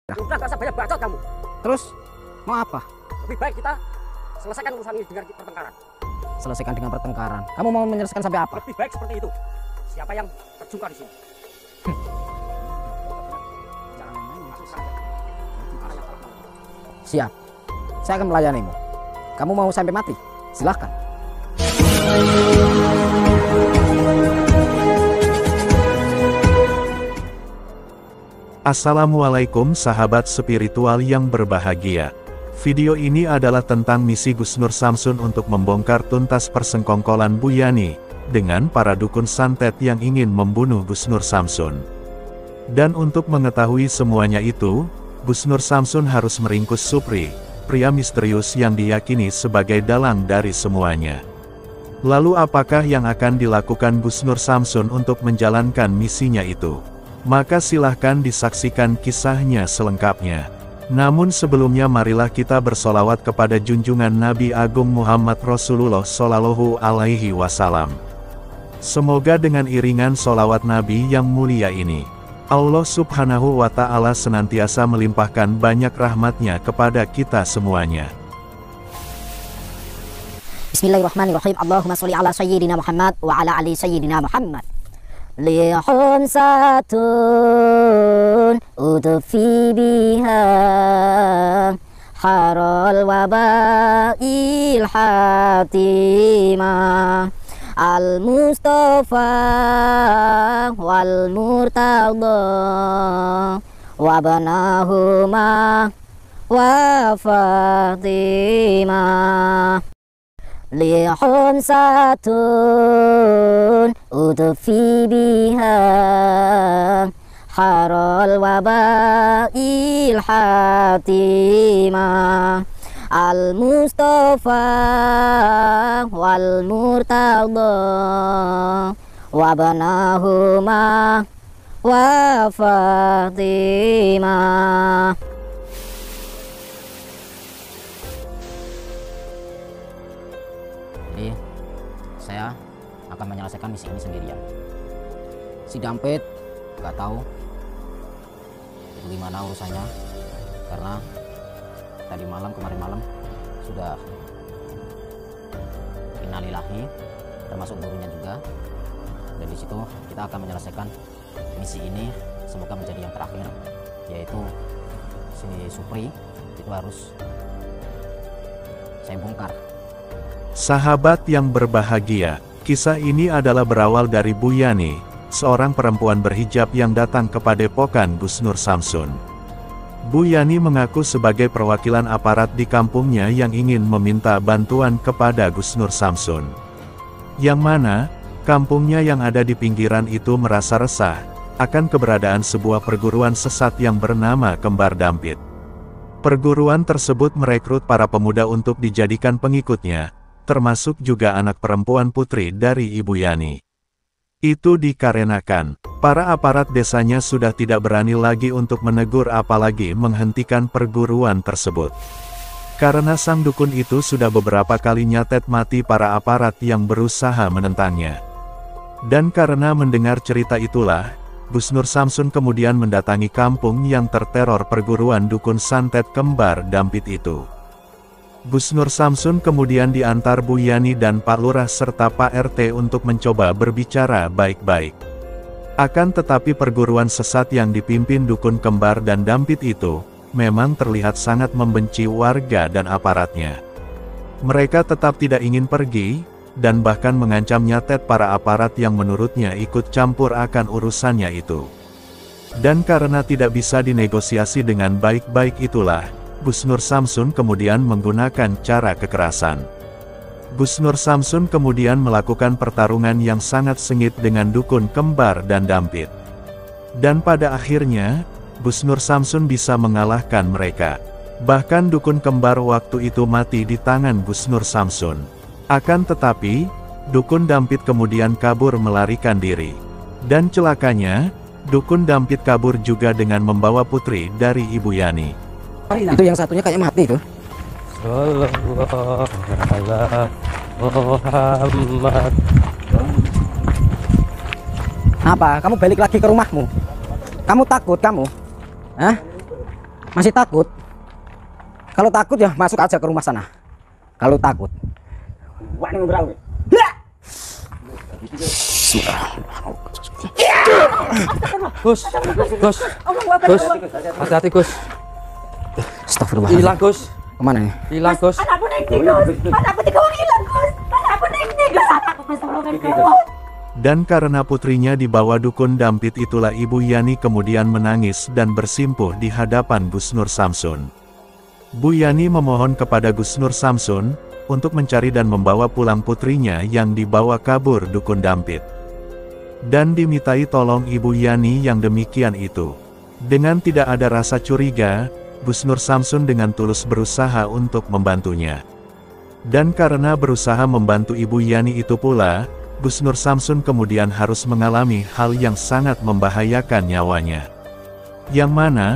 Udah gak usah banyak bacot kamu. Terus mau apa? Lebih baik kita selesaikan urusan ini dengan pertengkaran. Selesaikan dengan pertengkaran. Kamu mau menyelesaikan sampai apa? Lebih baik seperti itu. Siapa yang terjungkal di sini? Jangan masuk saja. Ada yang salah kamu. Siap. Saya akan melayanimu. Kamu mau sampai mati? Silahkan. Assalamualaikum sahabat spiritual yang berbahagia. Video ini adalah tentang misi Gus Nur Samsun untuk membongkar tuntas persengkongkolan Bu Yani dengan para dukun santet yang ingin membunuh Gus Nur Samsun. Dan untuk mengetahui semuanya itu, Gus Nur Samsun harus meringkus Supri, pria misterius yang diyakini sebagai dalang dari semuanya. Lalu apakah yang akan dilakukan Gus Nur Samsun untuk menjalankan misinya itu? Maka silahkan disaksikan kisahnya selengkapnya. Namun sebelumnya marilah kita bersolawat kepada junjungan Nabi Agung Muhammad Rasulullah Shallallahu Alaihi Wasallam. Semoga dengan iringan solawat Nabi yang mulia ini, Allah Subhanahu wa Ta'ala senantiasa melimpahkan banyak rahmatnya kepada kita semuanya. Bismillahirrahmanirrahim. Allahumma sholli ala sayyidina Muhammad wa ala ali sayyidina Muhammad. Lihun satun udfi biha harol wabail hatimah al-Mustafa wal Murtada wabanahuma wa Fatimah. Lihun satun udfi biha harol wabail hatimah al-Mustafa wal Murtada wabanahuma wa Fatimah. Jadi saya akan menyelesaikan misi ini sendirian. Si Dampit nggak tahu itu gimana urusannya, karena tadi malam, kemarin malam sudah innalillahi, termasuk gurunya juga. Dan di situ kita akan menyelesaikan misi ini, semoga menjadi yang terakhir, yaitu si Supri itu harus saya bongkar. Sahabat yang berbahagia, kisah ini adalah berawal dari Bu Yani, seorang perempuan berhijab yang datang ke padepokan Gus Nur Samsun. Bu Yani mengaku sebagai perwakilan aparat di kampungnya yang ingin meminta bantuan kepada Gus Nur Samsun. Yang mana, kampungnya yang ada di pinggiran itu merasa resah akan keberadaan sebuah perguruan sesat yang bernama Kembar Dampit. Perguruan tersebut merekrut para pemuda untuk dijadikan pengikutnya, termasuk juga anak perempuan putri dari Ibu Yani. Itu dikarenakan para aparat desanya sudah tidak berani lagi untuk menegur apalagi menghentikan perguruan tersebut. Karena sang dukun itu sudah beberapa kali nyatet mati para aparat yang berusaha menentangnya. Dan karena mendengar cerita itulah, Gus Nur Samsun kemudian mendatangi kampung yang terteror perguruan dukun santet Kembar Dampit itu. Gus Nur Samsun kemudian diantar Bu Yani dan Pak Lurah serta Pak RT untuk mencoba berbicara baik-baik. Akan tetapi perguruan sesat yang dipimpin dukun Kembar dan Dampit itu, memang terlihat sangat membenci warga dan aparatnya. Mereka tetap tidak ingin pergi, dan bahkan mengancam nyatet para aparat yang menurutnya ikut campur akan urusannya itu. Dan karena tidak bisa dinegosiasi dengan baik-baik itulah, Gus Nur Samsun kemudian menggunakan cara kekerasan. Gus Nur Samsun kemudian melakukan pertarungan yang sangat sengit dengan dukun Kembar dan Dampit. Dan pada akhirnya, Gus Nur Samsun bisa mengalahkan mereka. Bahkan dukun Kembar waktu itu mati di tangan Gus Nur Samsun. Akan tetapi, dukun Dampit kemudian kabur melarikan diri. Dan celakanya, dukun Dampit kabur juga dengan membawa putri dari Ibu Yani. Itu yang satunya kayak mati tuh. Sallallahu ala Muhammad. Apa? Kamu balik lagi ke rumahmu? Kamu takut kamu? Hah? Masih takut? Kalau takut ya masuk aja ke rumah sana. Kalau takut. Gus, Gus, Gus, hati-hati Gus. Astagfirullah. Hilang Gus, Kemana ya? hilang Gus. Anakku ning ndi, Gus? Anakku dikawang hilang, Gus. Anakku ning ndi, Gus? Anakku Gus tolongin kawang. Dan karena putrinya dibawa dukun Dampit itulah Ibu Yani kemudian menangis dan bersimpuh di hadapan Gus Nur Samsun. Bu Yani memohon kepada Gus Nur Samsun untuk mencari dan membawa pulang putrinya yang dibawa kabur dukun Dampit. Dan dimintai tolong Ibu Yani yang demikian itu. Dengan tidak ada rasa curiga, Gus Nur Samsun dengan tulus berusaha untuk membantunya. Dan karena berusaha membantu Ibu Yani itu pula, Gus Nur Samsun kemudian harus mengalami hal yang sangat membahayakan nyawanya. Yang mana,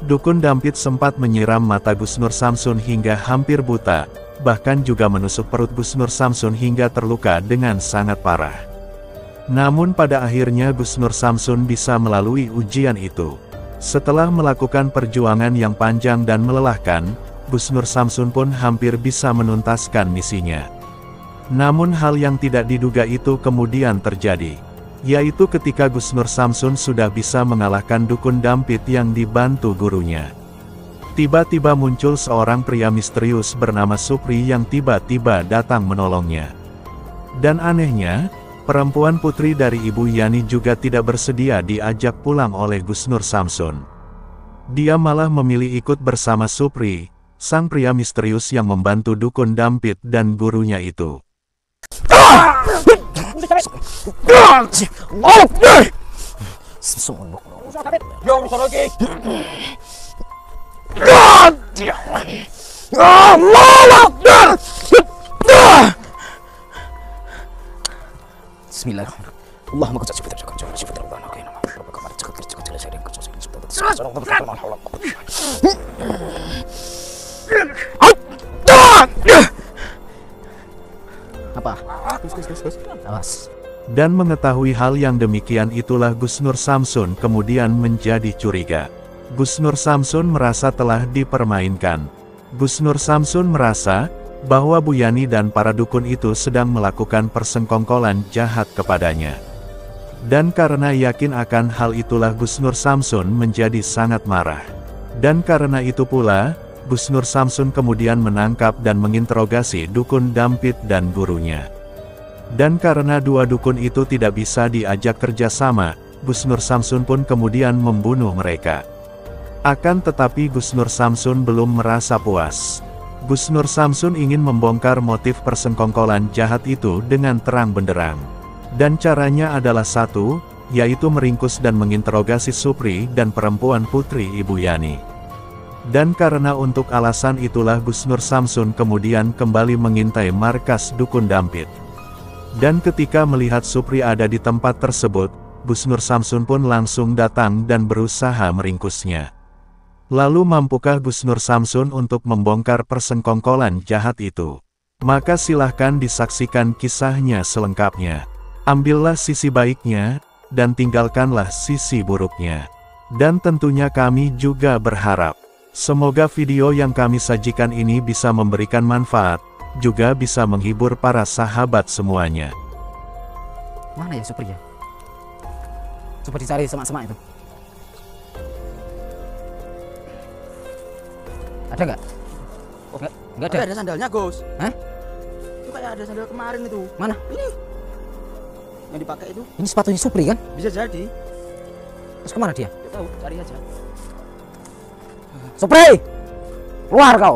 dukun Dampit sempat menyiram mata Gus Nur Samsun hingga hampir buta, bahkan juga menusuk perut Gus Nur Samsun hingga terluka dengan sangat parah. Namun pada akhirnya Gus Nur Samsun bisa melalui ujian itu. Setelah melakukan perjuangan yang panjang dan melelahkan, Gus Nur Samsun pun hampir bisa menuntaskan misinya. Namun hal yang tidak diduga itu kemudian terjadi, yaitu ketika Gus Nur Samsun sudah bisa mengalahkan dukun Dampit yang dibantu gurunya. Tiba-tiba muncul seorang pria misterius bernama Supri yang tiba-tiba datang menolongnya. Dan anehnya, perempuan putri dari Ibu Yani juga tidak bersedia diajak pulang oleh Gus Nur Samsun. Dia malah memilih ikut bersama Supri, sang pria misterius yang membantu dukun Dampit dan gurunya itu. Bismillahirrahmanirrahim. Allahumma apa? Awas. Dan mengetahui hal yang demikian itulah Gus Nur Samsun kemudian menjadi curiga. Gus Nur Samsun merasa telah dipermainkan. Gus Nur Samsun merasa bahwa Bu Yani dan para dukun itu sedang melakukan persengkongkolan jahat kepadanya. Dan karena yakin akan hal itulah Gus Nur Samsun menjadi sangat marah. Dan karena itu pula, Gus Nur Samsun kemudian menangkap dan menginterogasi dukun Dampit dan gurunya. Dan karena dua dukun itu tidak bisa diajak kerjasama, Gus Nur Samsun pun kemudian membunuh mereka. Akan tetapi Gus Nur Samsun belum merasa puas. Gus Nur Samsun ingin membongkar motif persengkongkolan jahat itu dengan terang benderang. Dan caranya adalah satu, yaitu meringkus dan menginterogasi Supri dan perempuan putri Ibu Yani. Dan karena untuk alasan itulah Gus Nur Samsun kemudian kembali mengintai markas dukun Dampit. Dan ketika melihat Supri ada di tempat tersebut, Gus Nur Samsun pun langsung datang dan berusaha meringkusnya. Lalu mampukah Gus Nur Samsun untuk membongkar persengkongkolan jahat itu? Maka silahkan disaksikan kisahnya selengkapnya. Ambillah sisi baiknya, dan tinggalkanlah sisi buruknya. Dan tentunya kami juga berharap, semoga video yang kami sajikan ini bisa memberikan manfaat, juga bisa menghibur para sahabat semuanya. Mana ya Supri ya? Coba dicari semak-semak itu. Ada nggak? Oh, nggak ada. Ada sandalnya, Gus. Hah? Itu kayak ada sandal kemarin itu. Mana? Ini. Yang dipakai itu. Ini sepatunya Supri kan? Bisa jadi. Terus kemana dia? Nggak tahu, cari aja. Supri! Keluar kau!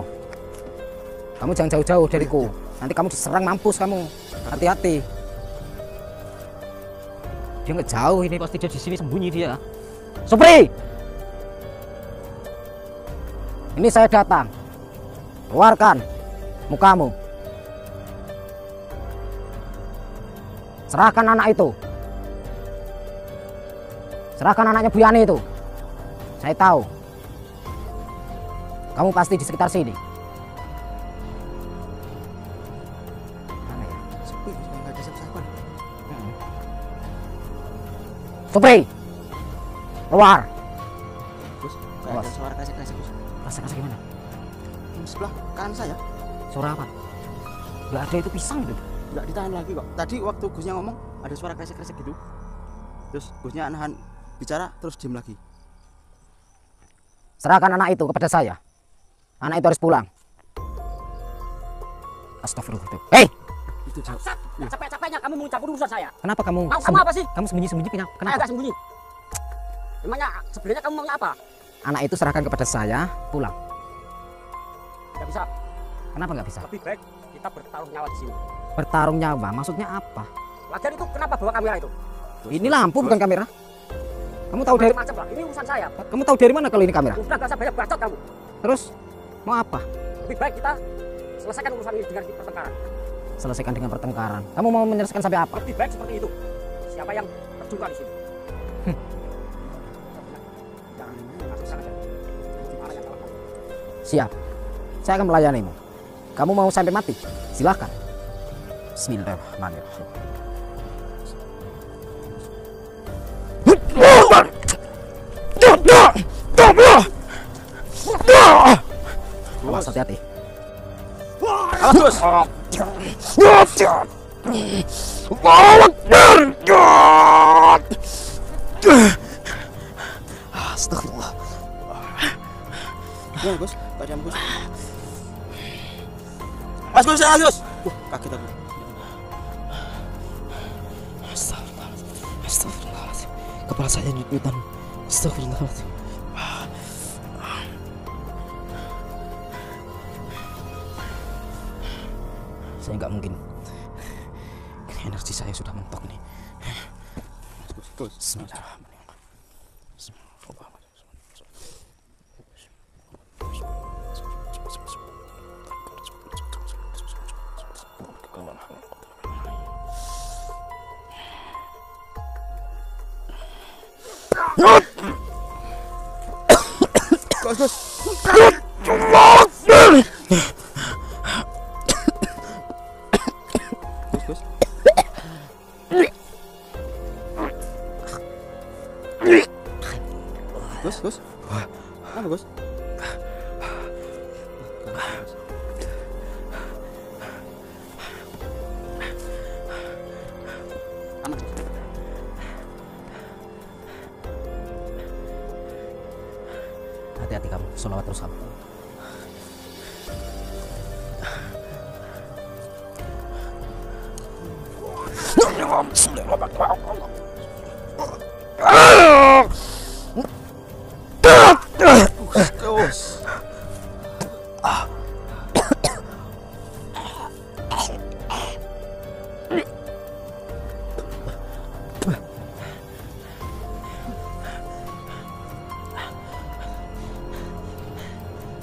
Kamu jangan jauh-jauh dariku. Nanti kamu diserang mampus kamu. Hati-hati. Dia nggak jauh ini, pasti dia di sini sembunyi dia. Supri! Ini saya datang. Keluarkan mukamu. Serahkan anak itu. Serahkan anaknya Bu Yani itu. Saya tahu. Kamu pasti di sekitar sini. Mana ya? Sepi, nggak ada siapa-siapa. Supri! Keluar! Gus, kayak ada suara kasih kresek, Gus. Kresek-kresek gimana? Di sebelah kanan saya. Suara apa? Nggak ada, itu pisang gitu. Nggak ditahan lagi kok. Tadi waktu Gusnya ngomong ada suara kresek-kresek gitu. Terus Gusnya nahan bicara terus diam lagi. Serahkan anak itu kepada saya. Anak itu harus pulang. Astagfirullah. Hei! Itu jawab. Capek-capeknya kamu mau campur urusan saya. Kenapa kamu? Kamu apa sih? Kamu sembunyi-sembunyi Saya kenapa? agak sembunyi. Emangnya sebenarnya kamu maunya apa? Anak itu serahkan kepada saya, pulang. Gak bisa. Kenapa nggak bisa? Lebih baik kita bertaruh nyawa di sini. Bertarung nyawa, maksudnya apa? Lagian itu kenapa bawa kamera itu? Ini lampu bukan kamera. Kamu tahu dari Macam lah. Ini urusan saya. kamu tahu dari mana kalau ini kamera? Udah gak usah banyak bacot kamu. Terus mau apa? Lebih baik kita selesaikan urusan ini dengan pertengkaran. Selesaikan dengan pertengkaran. Kamu mau menyelesaikan sampai apa? Lebih baik seperti itu. Siapa yang terjungkal di sini? Jangan masuk sana. Gimana yang salah kamu? Siap. Saya akan melayanimu. Kamu mau sampai mati? Silakan. Bismillahirrahmanirrahim. Awas, hati-hati. Awas, Gus. Astagfirullah. Gimana, Gus? Keadaan Gus. Mas Gus, Gus. Kaget aku. Astagfirullahaladzim. Kepala saya nyut-nyutan. Astagfirullahaladzim. Saya nggak mungkin. Energi saya sudah mentok nih. Gus. Bismillahirrahmanirrahim. Gus. Kenapa, Gus? Aman, Gus. Hati-hati kamu, sholawat terus kamu. Gus.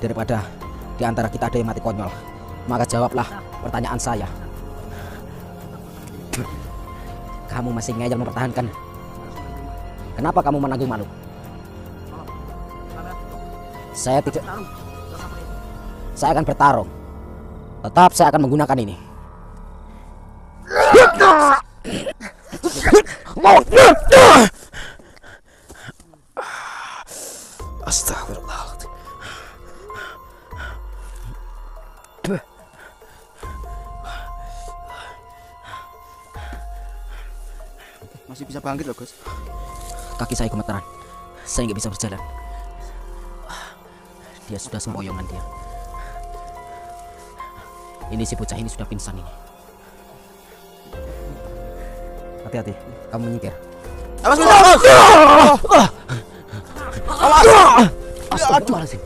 Daripada di antara kita ada yang mati konyol, maka jawablah pertanyaan saya. Kamu masih ngeyel mempertahankan. Kenapa kamu menanggung malu? Saya tidak. Saya akan bertarung. Tetap saya akan menggunakan ini. Astagfirullahaladzim. Masih bisa bangkit loh, Gus. Kaki saya gemeteran. Saya nggak bisa berjalan. Dia sudah sempoyongan dia. Ini si bocah ini sudah pingsan ini. Hati-hati, kamu menyingkir. Awas, Gus. Awas. Astagfirullahaladzim.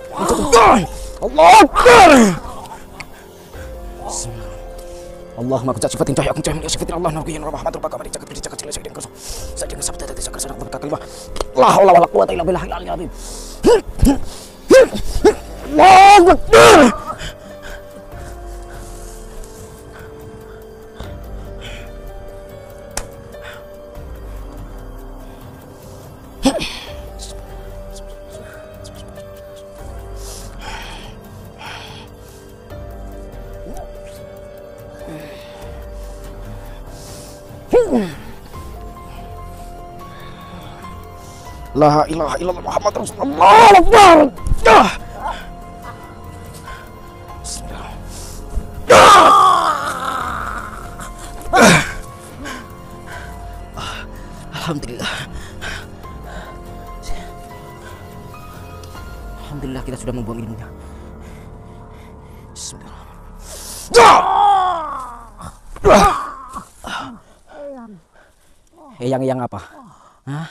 Allahumma kucat sifatin cahaya cahaya min sifatin Allah nabiyin rahmatur bakamari jagat beri jagat jelas dengan saya dengan sabda dari sakar sedang berkata kalimah la haula wala quwata illa billahil aliyyil azim. Allahu akbar. La ilaha illallah Muhammad Rasulullah. Allahu akbar. Alhamdulillah kita sudah membuang ilmunya. Bismillah. Yang apa? Hah?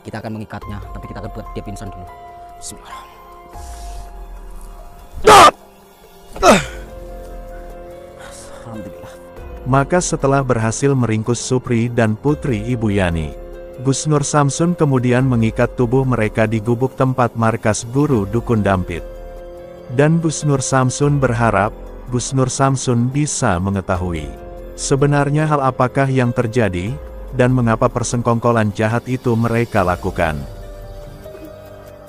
Kita akan mengikatnya, tapi kita akan buat dia pingsan dulu. Bismillah. Alhamdulillah. Maka setelah berhasil meringkus Supri dan putri Ibu Yani, Gus Nur Samsun kemudian mengikat tubuh mereka di gubuk tempat markas guru dukun Dampit. Dan Gus Nur Samsun berharap, Gus Nur Samsun bisa mengetahui sebenarnya hal apakah yang terjadi, dan mengapa persekongkolan jahat itu mereka lakukan.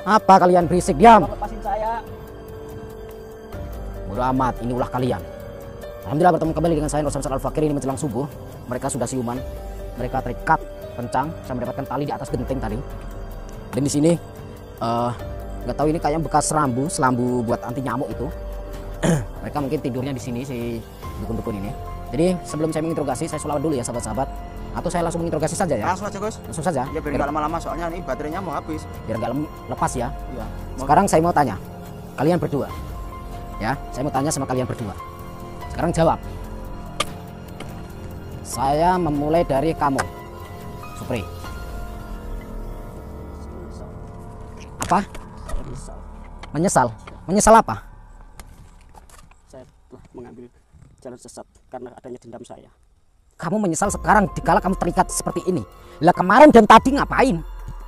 Apa kalian berisik? Diam! Lepasin saya. Bodoh amat, ini ulah kalian. Alhamdulillah bertemu kembali dengan saya Nur Samsun Al-Fakir ini menjelang subuh. Mereka sudah siuman, mereka terikat kencang. Saya mendapatkan tali di atas genting tadi. Dan di sini nggak tahu ini kayaknya bekas selambu buat anti nyamuk itu. Mereka mungkin tidurnya di sini si dukun-dukun ini. Jadi sebelum saya menginterogasi, saya selawat dulu ya sahabat-sahabat. Atau saya langsung menginterogasi saja ya? Langsung aja, Gus. Langsung saja? Ya biar nggak lama-lama, soalnya ini baterainya mau habis. Biar nggak lepas ya. Iya. Sekarang saya mau tanya, kalian berdua. Ya, saya mau tanya sama kalian berdua. Sekarang jawab. Saya memulai dari kamu, Supri. Apa? Menyesal? Menyesal apa? Saya telah mengambil jalan sesat karena adanya dendam saya. Kamu menyesal sekarang dikala kamu terikat seperti ini. Lah kemarin dan tadi ngapain?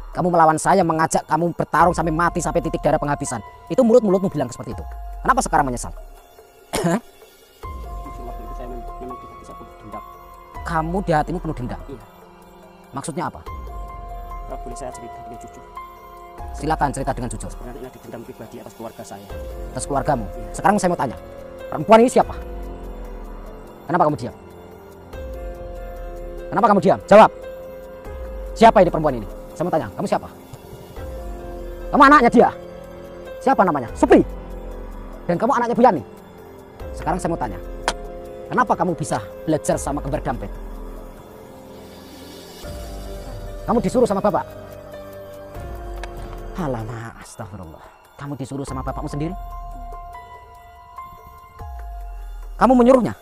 Kamu melawan saya, mengajak kamu bertarung sampai mati, sampai titik darah penghabisan. Itu mulut-mulutmu bilang seperti itu. Kenapa sekarang menyesal? Waktu itu saya memang di hati saya penuh dendam. Kamu di hatimu penuh dendam? Iya. Maksudnya apa? Kalau boleh saya cerita dengan jujur. Silakan cerita dengan jujur. Sebenarnya ini dendam pribadi atas keluarga saya. Atas keluargamu. Sekarang saya mau tanya, perempuan ini siapa? Kenapa kamu diam? Kenapa kamu diam? Jawab. Siapa ini perempuan ini? Saya mau tanya, kamu siapa? Kamu anaknya dia? Siapa namanya? Supri. Dan kamu anaknya Bu Yani. Sekarang saya mau tanya, kenapa kamu bisa belajar sama kembar Dampit? Kamu disuruh sama bapak? Alamak, astagfirullah. Kamu disuruh sama bapakmu sendiri? Kamu menyuruhnya?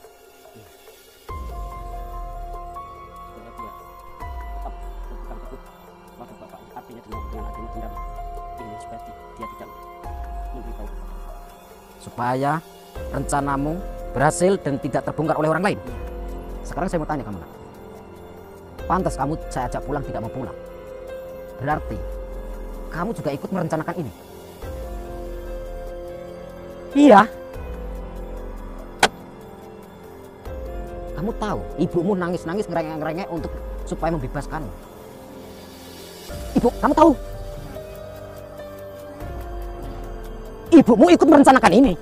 Supaya rencanamu berhasil dan tidak terbongkar oleh orang lain. Sekarang saya mau tanya kamu, nak. Pantas kamu saya ajak pulang tidak mau pulang. Berarti kamu juga ikut merencanakan ini. Iya. Kamu tahu ibumu nangis-nangis ngerengek-ngerengek untuk supaya membebaskanmu. Ibu, kamu tahu? Ibumu ikut merencanakan ini.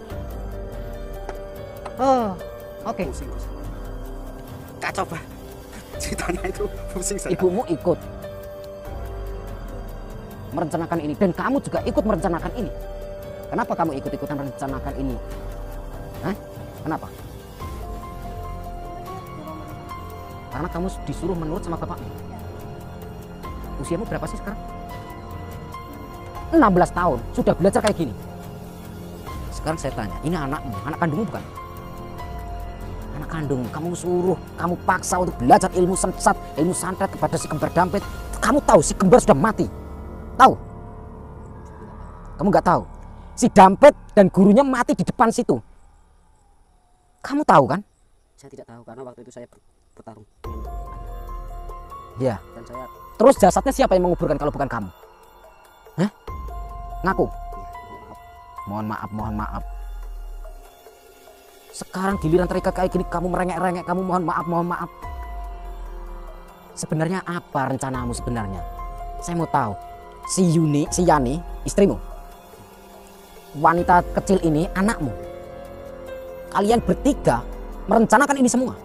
Oh, oke. Pusing, Gus. Kacau, Pak. Ceritanya itu pusing saya. Ibumu ikut merencanakan ini dan kamu juga ikut merencanakan ini. Kenapa kamu ikut-ikutan merencanakan ini? Hah? Kenapa? Karena kamu disuruh menurut sama bapakmu. Usiamu berapa sih sekarang? 16 tahun, sudah belajar kayak gini. Sekarang saya tanya, ini anakmu, anak kandungmu bukan? Anak kandung, kamu suruh, kamu paksa untuk belajar ilmu sesat, ilmu santet kepada si kembar Dampit. Kamu tahu si kembar sudah mati. Tahu? Kamu nggak tahu? Si Dampit dan gurunya mati di depan situ. Kamu tahu kan? Saya tidak tahu karena waktu itu saya bertarung. Ya. Dan saya Terus jasadnya siapa yang menguburkan kalau bukan kamu? Hah? Ngaku? Mohon maaf, mohon maaf. Sekarang giliran terikat kayak gini, kamu merengek-rengek, kamu mohon maaf, mohon maaf. Sebenarnya apa rencanamu sebenarnya? Saya mau tahu. Si Yani, istrimu. Wanita kecil ini anakmu. Kalian bertiga merencanakan ini semua.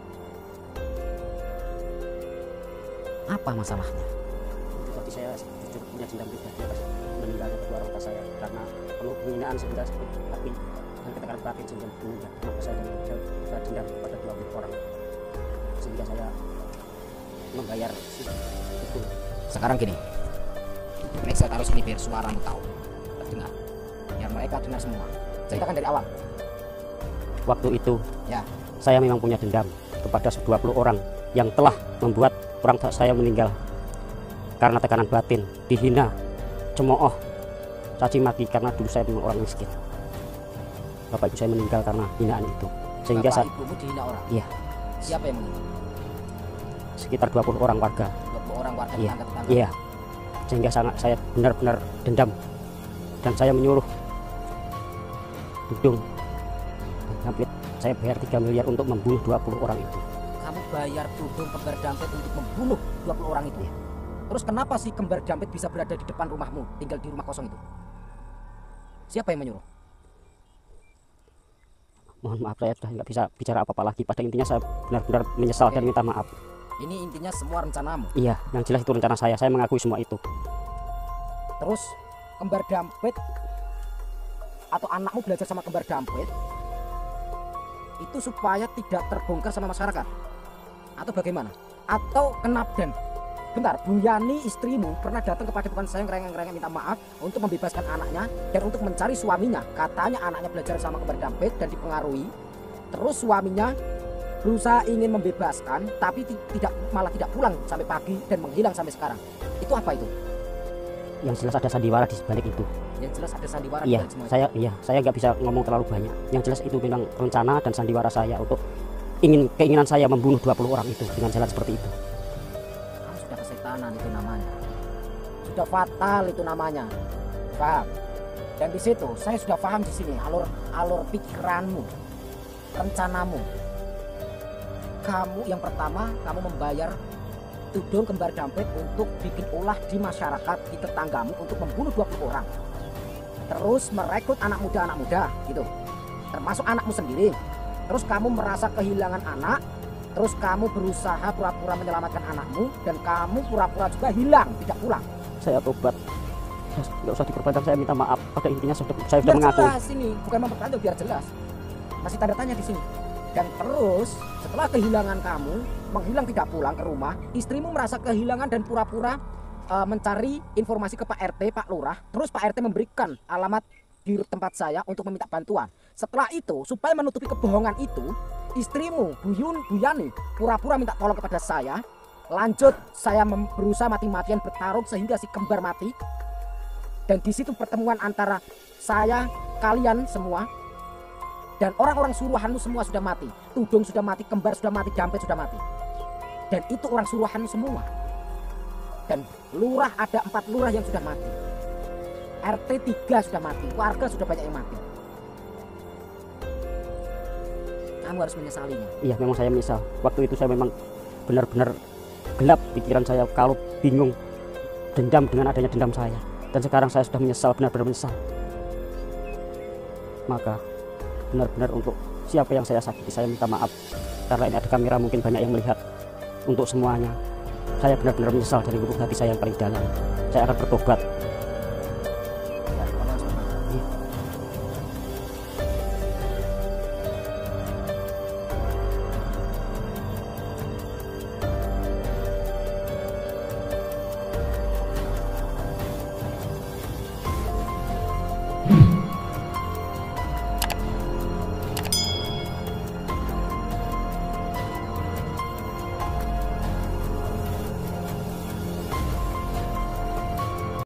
Apa masalahnya? tadi saya jujur punya dendam pribadi atas saya karena penuh penghinaan sehingga sakit hati dan ketekanan batin sehingga meninggal. Maka saya dendam kepada 20 orang sehingga saya membayar itu. Sekarang gini, ini saya taruh sini biar suaramu tahu, terdengar, biar mereka dengar semua. Ceritakan dari awal. Waktu itu Ya. saya memang punya dendam kepada 20 orang yang telah membuat orang saya meninggal karena tekanan batin, dihina, cemooh, caci maki karena dulu saya memang orang miskin. Bapak ibu saya meninggal karena hinaan itu. Sehingga Bapak ibumu dihina orang? Iya. Siapa yang menghina? Sekitar 20 orang warga. 20 orang warga Iya. tetangga-tetangga? Iya. Sehingga saya benar-benar dendam dan saya menyuruh Dudung dan Dampit saya bayar 3 miliar untuk membunuh 20 orang itu. Kamu bayar Dudung kembar Dampit untuk membunuh 20 orang itu? Terus kenapa si kembar Dampit bisa berada di depan rumahmu, tinggal di rumah kosong itu? Siapa yang menyuruh? Mohon maaf, saya sudah nggak bisa bicara apa-apa lagi. Pada intinya saya benar-benar menyesal dan minta maaf. Ini intinya semua rencanamu. Iya, yang jelas itu rencana saya mengakui semua itu. Terus kembar Dampit atau anakmu belajar sama kembar Dampit itu supaya tidak terbongkar sama masyarakat? Atau bagaimana? Atau kenapa? Dan bentar, Bu Yani istrimu pernah datang kepada bukan saya ngerengek-ngerengek minta maaf untuk membebaskan anaknya dan untuk mencari suaminya. Katanya anaknya belajar sama kembar Dampit dan dipengaruhi. Terus suaminya berusaha ingin membebaskan tapi malah tidak pulang sampai pagi dan menghilang sampai sekarang. Itu apa itu? Yang jelas ada sandiwara di balik itu. Yang jelas ada sandiwara Iya, di balik semua itu. saya nggak bisa ngomong terlalu banyak. Yang jelas itu memang rencana dan sandiwara saya untuk keinginan saya membunuh 20 orang itu dengan jalan seperti itu. Kamu sudah kesetanan itu namanya. Sudah fatal itu namanya. Paham? Dan di situ saya sudah paham di sini alur pikiranmu, rencanamu. Kamu yang pertama kamu membayar Dudung kembar Dampit untuk bikin ulah di masyarakat, di tetanggamu untuk membunuh 20 orang. Terus merekrut anak muda gitu. Termasuk anakmu sendiri. Terus kamu merasa kehilangan anak, terus kamu berusaha pura-pura menyelamatkan anakmu dan kamu pura-pura juga hilang, tidak pulang. Saya tobat. Nggak usah diperpanjang, saya minta maaf. Pada intinya saya sudah Biar mengaku. jelas ini, bukan memperpanjang, biar jelas. Masih tanda tanya di sini. Dan terus setelah kehilangan kamu, menghilang tidak pulang ke rumah, istrimu merasa kehilangan dan pura-pura mencari informasi ke Pak RT, Pak Lurah. Terus Pak RT memberikan alamat di tempat saya untuk meminta bantuan. Setelah itu, supaya menutupi kebohongan itu, istrimu, Bu Yani, pura-pura minta tolong kepada saya. Lanjut, saya berusaha mati-matian bertarung sehingga si kembar mati. Dan di situ pertemuan antara saya, kalian semua, dan orang-orang suruhanmu semua sudah mati. Tudung sudah mati, kembar sudah mati, Dampit sudah mati. Dan itu orang suruhanmu semua. Dan lurah ada 4 lurah yang sudah mati. RT 3 sudah mati, warga sudah banyak yang mati. Kamu harus menyesalinya. Iya, memang saya menyesal. Waktu itu saya memang benar-benar gelap pikiran saya, kalau bingung, dendam dengan adanya dendam saya. Dan sekarang saya sudah menyesal, benar-benar menyesal. Maka benar-benar untuk siapa yang saya sakiti, saya minta maaf. Karena ini ada kamera, mungkin banyak yang melihat. Untuk semuanya, saya benar-benar menyesal dari lubuk hati saya yang paling dalam. Saya akan bertobat.